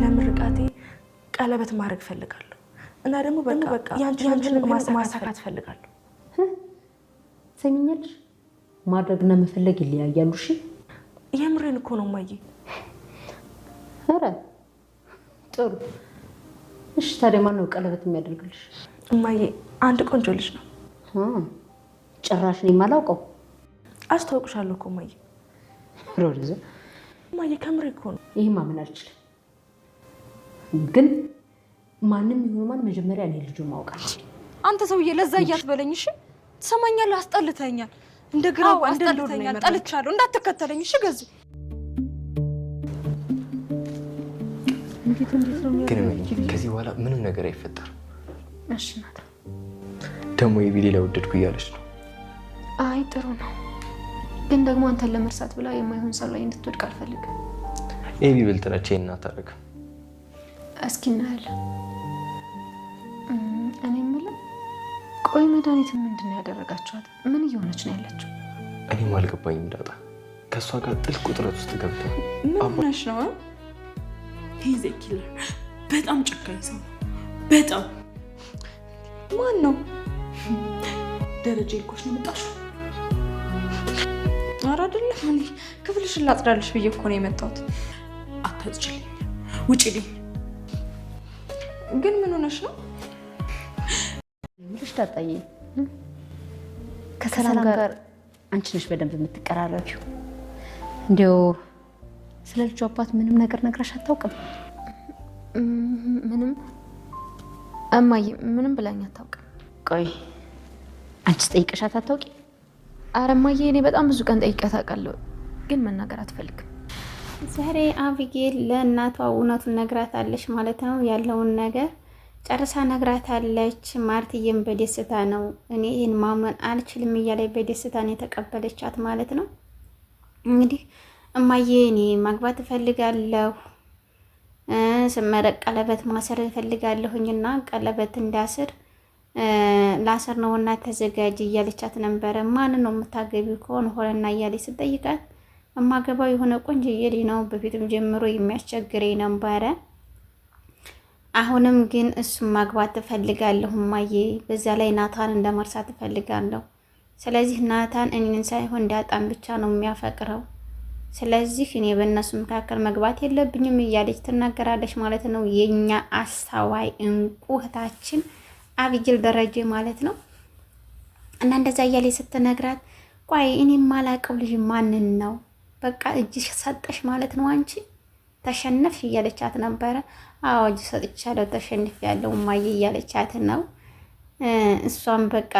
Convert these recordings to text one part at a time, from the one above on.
ለምርቃቴ ቀለበት ማድረግ ፈልጋለሁ እና ደግሞ በቃ ያንቺን ማሳካት ፈልጋለሁ። ሰሚኛለሽ? ማድረግና መፈለግ ይለያያሉ። እሺ የምሬን እኮ ነው እማዬ። ኧረ ጥሩ። እሺ ታዲያ ማን ነው ቀለበት የሚያደርግልሽ? እማዬ አንድ ቆንጆ ልጅ ነው። ጭራሽ ነው የማላውቀው። አስታውቅሻለሁ እኮ እማዬ። ሮዛ እማዬ ከምሬ እኮ ነው። ይህ ማመን አልችልም። ግን ማንም ይሁን ማን መጀመሪያ እኔ ልጁን ማወቅ አልችልም። አንተ ሰውዬ ለዛ እያትበለኝ እሺ? ትሰማኛለህ? አስጠልተኛል። እንደ ግራው አስጠልተኛል። ጠልቻለሁ። እንዳትከተለኝ እሺ? ገዙ ግን ከዚህ በኋላ ምንም ነገር አይፈጠርም። እሺ ናት። ደግሞ የቢሌ ለወደድኩ እያለች ነው። አይ ጥሩ ነው። ግን ደግሞ አንተን ለመርሳት ብላ የማይሆን ሰው ላይ እንድትወድቅ አልፈልግም። ኤቢ ብልጥነች እናታረግ። እስኪ እናያለን። እኔ የምለው ቆይ መድኃኒት ምንድን ነው ያደረጋችኋት? ምን እየሆነች ነው ያለችው? እኔም አልገባኝም። ዳጣ ከእሷ ጋር ጥልቅ ውጥረት ውስጥ ገብተው ምን ሆነሽ ነው? ሂዝ ኤ ኪለር። በጣም ጨካኝ ሰው ነው። በጣም ማን ነው? ደረጃ ይልኮሽ ነው የመጣሽው? ኧረ አይደለም። እኔ ክፍልሽን ላጽዳልሽ ብዬ እኮ ነው የመጣሁት። አታጽጂልኝ፣ ውጪልኝ። ግን ምን ሆነሽ ነው? ምንሽ ዳጣዬ፣ ከሰላም ጋር አንቺ ነሽ በደንብ የምትቀራረቢው። እንዲያው ስለ ልጁ አባት ምንም ነገር ነግራሽ አታውቅም? ምንም እማዬ፣ ምንም ብላኝ አታውቅም። ቆይ አንቺ ጠይቀሻት አታውቂ? ኧረ እማዬ፣ እኔ በጣም ብዙ ቀን ጠይቄያት አውቃለሁ፣ ግን መናገር አትፈልግም። ዛሬ አቢጌል ለእናቷ እውነቱን ነግራታለች ማለት ነው። ያለውን ነገር ጨርሳ ነግራታለች። ማርትዬም በደስታ ነው እኔ ይህን ማመን አልችልም እያለች በደስታ ነው የተቀበለቻት ማለት ነው። እንግዲህ እማዬ እኔ ማግባት እፈልጋለሁ፣ ስመረቅ ቀለበት ማሰር እፈልጋለሁኝና ቀለበት እንዳስር ላስር ነውና ተዘጋጅ እያለቻት ነበረ። ማን ነው የምታገቢው ከሆነ ሆነና እያለች ስጠይቃት እማገባው የሆነ ቆንጆዬ ልጅ ነው፣ በፊትም ጀምሮ የሚያስቸግረኝ ነበረ። አሁንም ግን እሱም ማግባት እፈልጋለሁ እማዬ፣ በዛ ላይ ናታን እንደመርሳት እፈልጋለሁ። ስለዚህ ናታን እኔን ሳይሆን እንዳጣም ብቻ ነው የሚያፈቅረው። ስለዚህ እኔ በእነሱ መካከል መግባት የለብኝም እያለች ትናገራለች ማለት ነው። የኛ አስተዋይ እንቁ እህታችን አቢጌል ደረጀ ማለት ነው። እና እንደዛ እያለች ስትነግራት ቆይ እኔ የማላውቀው ልጅ ማንን ነው? በቃ እጅሽ ሰጠሽ ማለት ነው፣ አንቺ ተሸነፍሽ እያለቻት ነበረ። አዎ እጅ ሰጥቻለሁ፣ ተሸንፌያለሁ እማዬ እያለቻት ነው። እሷም በቃ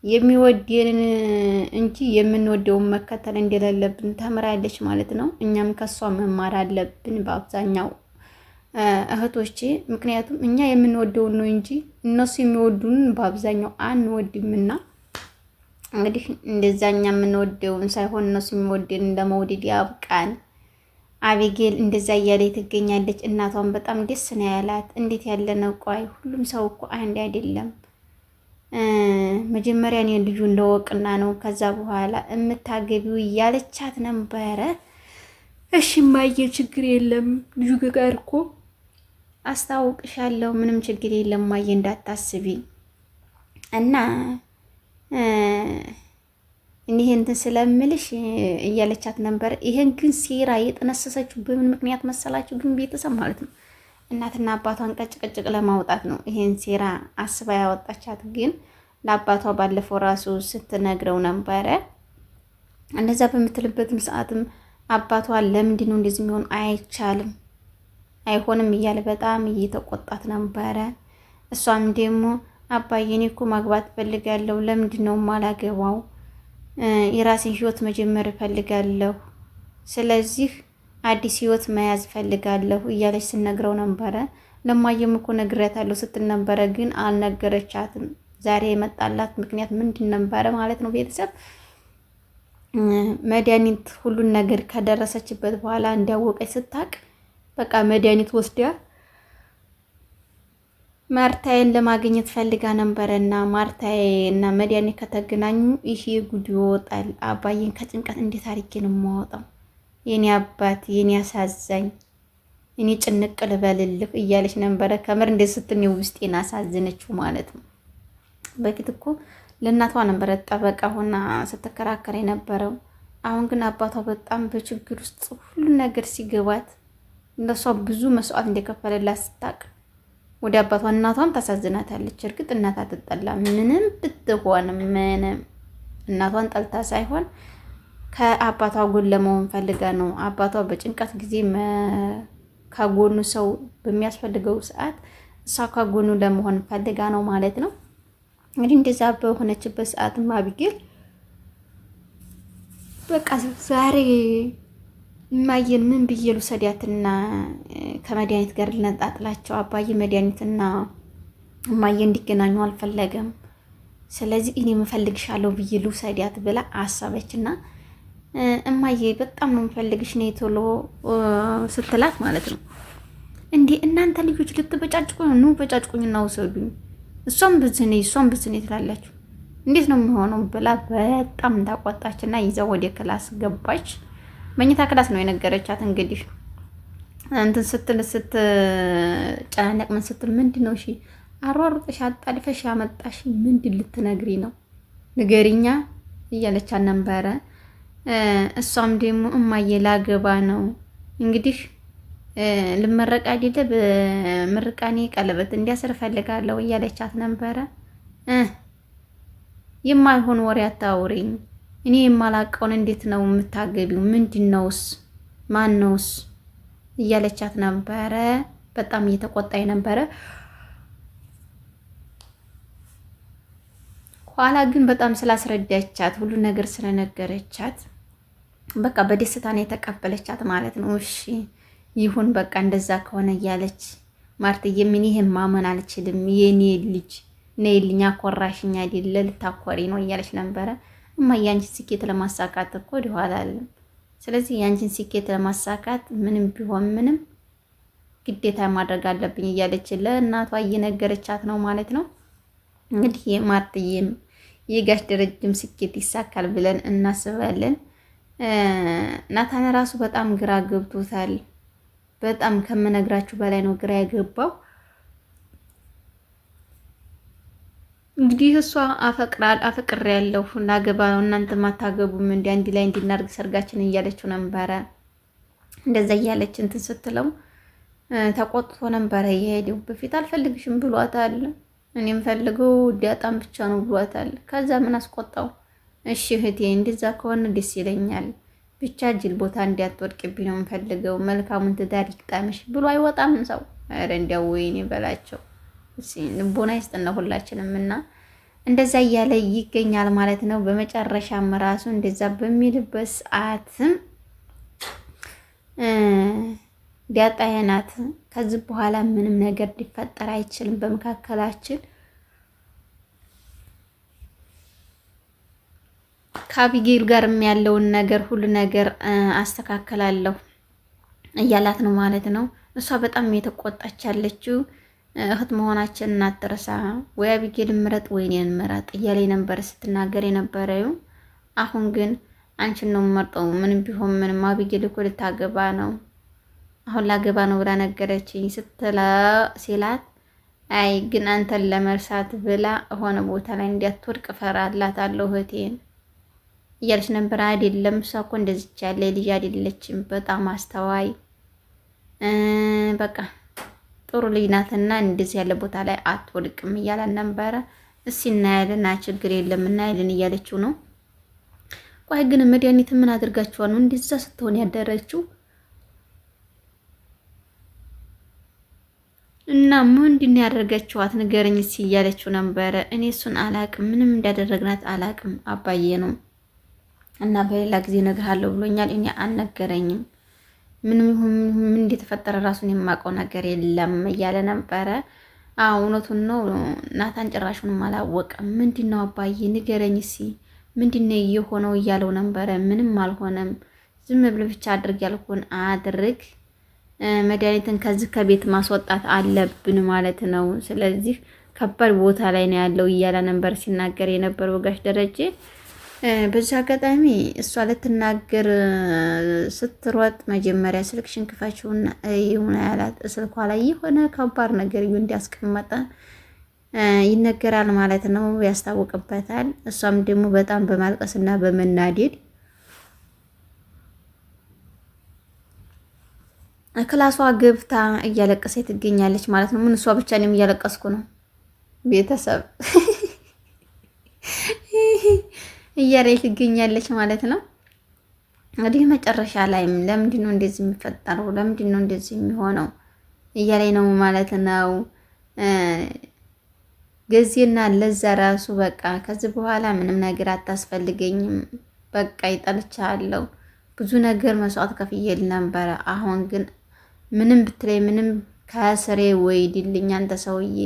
የሚወደንን እንጂ የምንወደውን መከተል እንደሌለብን ተምራለች ማለት ነው። እኛም ከሷ መማር አለብን በአብዛኛው እህቶቼ። ምክንያቱም እኛ የምንወደውን ነው እንጂ እነሱ የሚወዱን በአብዛኛው አንወድምና እንግዲህ እንደዛኛ የምንወደውን ሳይሆን እነሱ የሚወደን እንደመውደድ ያብቃን። አቢጌል እንደዛ እያለች ትገኛለች። እናቷን በጣም ደስ ነው ያላት። እንዴት ያለ ነው! ቆይ ሁሉም ሰው እኮ አንድ አይደለም። መጀመሪያ እኔ ልጁ እንደወቅና ነው ከዛ በኋላ የምታገቢው እያለቻት ነበረ። እሺ እማዬ ችግር የለም ልጁ ጋር እኮ አስታውቅሻለሁ፣ ምንም ችግር የለም እማዬ እንዳታስቢ እና እኔን ስለምልሽ እያለቻት ነበር። ይሄን ግን ሴራ የጠነሰሰችው በምን ምክንያት መሰላችሁ? ግን ቤተሰብ ማለት ነው እናትና አባቷን ቀጭቀጭቅ ለማውጣት ነው ይሄን ሴራ አስባ ያወጣቻት። ግን ለአባቷ ባለፈው ራሱ ስትነግረው ነበረ። እንደዛ በምትልበትም ሰዓትም አባቷ ለምንድን ነው እንደዚህ የሚሆን አይቻልም፣ አይሆንም እያለ በጣም እየተቆጣት ነበረ። እሷም ደግሞ አባዬ እኔ እኮ ማግባት እፈልጋለሁ፣ ለምንድን ነው የማላገባው? የራሴን ህይወት መጀመር እፈልጋለሁ፣ ስለዚህ አዲስ ህይወት መያዝ እፈልጋለሁ እያለች ስነግረው ነበረ። ለማየም እኮ ነግሬያታለሁ ስትል ነበረ፣ ግን አልነገረቻትም። ዛሬ የመጣላት ምክንያት ምንድን ነበረ ማለት ነው? ቤተሰብ መድኃኒት ሁሉን ነገር ከደረሰችበት በኋላ እንዲያወቀች ስታቅ በቃ መድኃኒት ወስዳ ማርታዬን ለማግኘት ፈልጋ ነበረና ማርታዬ እና መድኃኒት ከተገናኙ ይሄ ጉድ ይወጣል። አባዬን ከጭንቀት እንዴት አድርጌ ነው የማወጣው? የኔ አባት የኔ አሳዛኝ እኔ ጭንቅ ልበልልህ እያለች ነበረ። ከምር እንደ ስትል ውስጤን አሳዝነችው ማለት ነው። በፊት እኮ ለእናቷ ነበረ ጠበቃ ሆና ስትከራከር የነበረው። አሁን ግን አባቷ በጣም በችግር ውስጥ ሁሉ ነገር ሲገባት ለሷ ብዙ መስዋዕት እንደከፈለላት ስታውቅ ወደ አባቷ እናቷም ታሳዝናታለች። እርግጥ እናት አትጠላ ምንም ብትሆን ምንም እናቷን ጠልታ ሳይሆን ከአባቷ ጎን ለመሆን ፈልጋ ነው። አባቷ በጭንቀት ጊዜ ከጎኑ ሰው በሚያስፈልገው ሰዓት እሷ ከጎኑ ለመሆን ፈልጋ ነው ማለት ነው። እንግዲህ እንደዛ በሆነችበት ሰዓትም አቢጌል በቃ ዛሬ እማዬን ምን ብዬ ልውሰዳትና ከመድኃኒት ጋር ልነጣጥላቸው? አባዬ መድኃኒትና እማዬ እንዲገናኙ አልፈለገም። ስለዚህ እኔ እፈልግሻለሁ ብዬ ልውሰዳት ብላ አሰበችና እማዬ በጣም ነው የምፈልግሽ ነይ ቶሎ ስትላት ማለት ነው። እንዴ እናንተ ልጆች ልትበጫጭቁኝ ነው? በጫጭቁኝና ውሰዱኝ፣ እሷም ብዝኔ እሷም ብዝኔ ትላላችሁ፣ እንዴት ነው የሚሆነው ብላ በጣም እንዳቆጣችና ይዛ ወደ ክላስ ገባች። መኝታ ክላስ ነው የነገረቻት። እንግዲህ እንትን ስትጨናነቅ ምን ስትል ምንድን ነው እሺ አሯሩጥሽ አጣድፈሽ ያመጣሽ ምንድን ልትነግሪ ነው ንገሪኛ እያለቻት ነበረ። እሷም ደግሞ እማዬ ላገባ ነው እንግዲህ ልመረቅ አይደለ በምርቃኔ ቀለበት እንዲያስር ፈልጋለሁ እያለቻት ነበረ። የማይሆን ወሬ አታውሪኝ፣ እኔ የማላቀውን እንዴት ነው የምታገቢው? ምንድነውስ? ማነውስ? እያለቻት ነበረ። በጣም እየተቆጣኝ ነበረ። ኋላ ግን በጣም ስላስረዳቻት ሁሉ ነገር ስለነገረቻት በቃ በደስታ ነው የተቀበለቻት ማለት ነው። እሺ ይሁን በቃ እንደዛ ከሆነ እያለች ማርትዬ ምን ይሄን ማመን አልችልም፣ የኔ ልጅ ነይልኛ ኮራሽኛ አይደለ ልታኮሪ ነው እያለች ነበረ። እማዬ ያንቺን ስኬት ለማሳካት እኮ ወደኋላ አለም። ስለዚህ ያንቺን ስኬት ለማሳካት ምንም ቢሆን ምንም ግዴታ ማድረግ አለብኝ እያለች ለእናቷ እየነገረቻት ነው ማለት ነው። እንግዲህ የማርትዬም የጋሽ ደረጀም ስኬት ይሳካል ብለን እናስባለን። ናታን ራሱ በጣም ግራ ገብቶታል። በጣም ከምነግራችሁ በላይ ነው ግራ ያገባው። እንግዲህ እሷ አፈቅር ያለው ላገባ ነው እናንተ ማታገቡም እንዲ አንድ ላይ እንድናርግ ሰርጋችን እያለችው ነበረ። እንደዛ እያለች እንትን ስትለው ተቆጥቶ ነበረ የሄደው። በፊት አልፈልግሽም ብሏታል። እኔም ፈልገው ዲያጣም ብቻ ነው ብሏታል። ከዛ ምን አስቆጣው? እሺ እህቴ እንደዛ ከሆነ ደስ ይለኛል፣ ብቻ ጅል ቦታ እንዲያትወድቅብኝ ነው የምፈልገው፣ መልካሙን ትዳር ይቅጣምሽ ብሎ አይወጣም ሰው። ኧረ እንዲያው ወይኔ በላቸው። ልቦና ይስጥና ሁላችንም። እና እንደዛ እያለ ይገኛል ማለት ነው። በመጨረሻም ራሱ እንደዛ በሚልበት ሰዓትም ዲያጣዬ ናት። ከዚህ በኋላ ምንም ነገር ሊፈጠር አይችልም በመካከላችን። ከአቢጌል ጋርም ያለውን ነገር ሁሉ ነገር አስተካከላለሁ እያላት ነው ማለት ነው። እሷ በጣም የተቆጣች ያለችው እህት መሆናችን እናትረሳ፣ ወይ አቢጌል ምረጥ ወይ እኔን ምረጥ እያለ ነበር ስትናገር የነበረው። አሁን ግን አንቺን ነው የምመርጠው፣ ምንም ቢሆን ምንም አቢጌል እኮ ልታገባ ነው፣ አሁን ላገባ ነው ብላ ነገረችኝ ሲላት፣ አይ ግን አንተን ለመርሳት ብላ ሆነ ቦታ ላይ እንዲያትወድቅ እፈራላታለሁ እህቴን እያለች ነበር። አይደለም እሷ እኮ እንደዚች ያለ ልጅ አይደለችም፣ በጣም አስተዋይ በቃ ጥሩ ልጅ ናትና እንደዚህ ያለ ቦታ ላይ አትወድቅም እያለን ነበረ። እስኪ እናያለን፣ ችግር የለም እናያለን እያለችው ነው። ቆይ ግን መድኃኒት ምን አድርጋችኋል ነው እንደዛ ስትሆን ያደረችው? እና ምንድን ነው ያደረገችዋት ንገረኝ እስኪ እያለችው ነበረ። እኔ እሱን አላቅም፣ ምንም እንዳደረግናት አላቅም፣ አባዬ ነው እና በሌላ ጊዜ እነግርሃለሁ ብሎኛል። እኔ አልነገረኝም፣ ምንም ምን እንደተፈጠረ ራሱን የማውቀው ነገር የለም እያለ ነበረ። እውነቱን ነው። ናታን ጭራሹንም አላወቀም። ምንድን ነው አባዬ ንገረኝ እስኪ ምንድን ነው የሆነው እያለው ነበረ። ምንም አልሆነም፣ ዝም ብለህ ብቻ አድርግ ያልኩህን አድርግ፣ መድኃኒትን ከዚህ ከቤት ማስወጣት አለብን ማለት ነው። ስለዚህ ከባድ ቦታ ላይ ነው ያለው እያለ ነበር ሲናገር የነበረው ጋሽ ደረጀ። በዚህ አጋጣሚ እሷ ልትናገር ስትሮጥ መጀመሪያ ስልክሽን ክፈችውና ይሁን ያላት ስልኳ ላይ የሆነ ከባድ ነገር እንዲያስቀመጠ ይነገራል ማለት ነው፣ ያስታውቅበታል። እሷም ደግሞ በጣም በማልቀስና በመናደድ ክላሷ ገብታ እያለቀሰች ትገኛለች ማለት ነው። ምን እሷ ብቻ እኔም እያለቀስኩ ነው ቤተሰብ እያለች ትገኛለች ማለት ነው። እንግዲህ መጨረሻ ላይም ለምንድን ነው እንደዚህ የሚፈጠረው? ለምንድን ነው እንደዚህ የሚሆነው እያለኝ ነው ማለት ነው። ገዜና ለዛ ራሱ በቃ ከዚህ በኋላ ምንም ነገር አታስፈልገኝም፣ በቃ ይጠልቻለሁ፣ ብዙ ነገር መስዋዕት ከፍዬል ነበረ። አሁን ግን ምንም ብትለይ ምንም ከስሬ ወይድልኝ አንተ ሰውዬ፣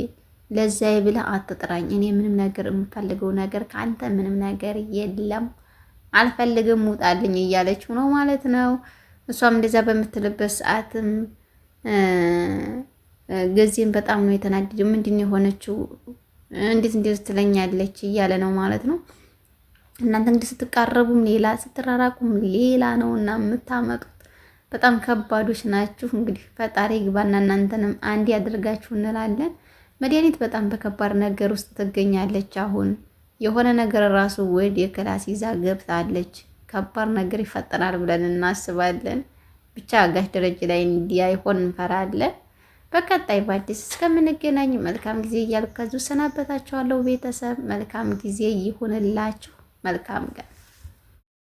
ለዛ ብለህ አትጥራኝ። እኔ ምንም ነገር የምፈልገው ነገር ከአንተ ምንም ነገር የለም፣ አልፈልግም፣ ውጣልኝ እያለችው ነው ማለት ነው። እሷም እንደዛ በምትልበት ሰዓትም ገዜን በጣም ነው የተናደደው። ምንድን ነው የሆነችው? እንዴት እንደዚህ ትለኛለች እያለ ነው ማለት ነው። እናንተ እንግዲህ ስትቃረቡም ሌላ ስትራራቁም ሌላ ነው እና የምታመጡት በጣም ከባዶች ናችሁ። እንግዲህ ፈጣሪ ግባና እናንተንም አንድ ያደርጋችሁ እንላለን። መድኃኒት በጣም በከባድ ነገር ውስጥ ትገኛለች። አሁን የሆነ ነገር ራሱ ወደ ክላስ ይዛ ገብታለች። ከባድ ነገር ይፈጠራል ብለን እናስባለን። ብቻ ጋሽ ደረጃ ላይ እንዲያይሆን እንፈራለን። በቀጣይ በአዲስ እስከምንገናኝ መልካም ጊዜ እያልኩ ከዚሁ ሰናበታችኋለሁ። ቤተሰብ መልካም ጊዜ ይሁንላችሁ። መልካም ቀን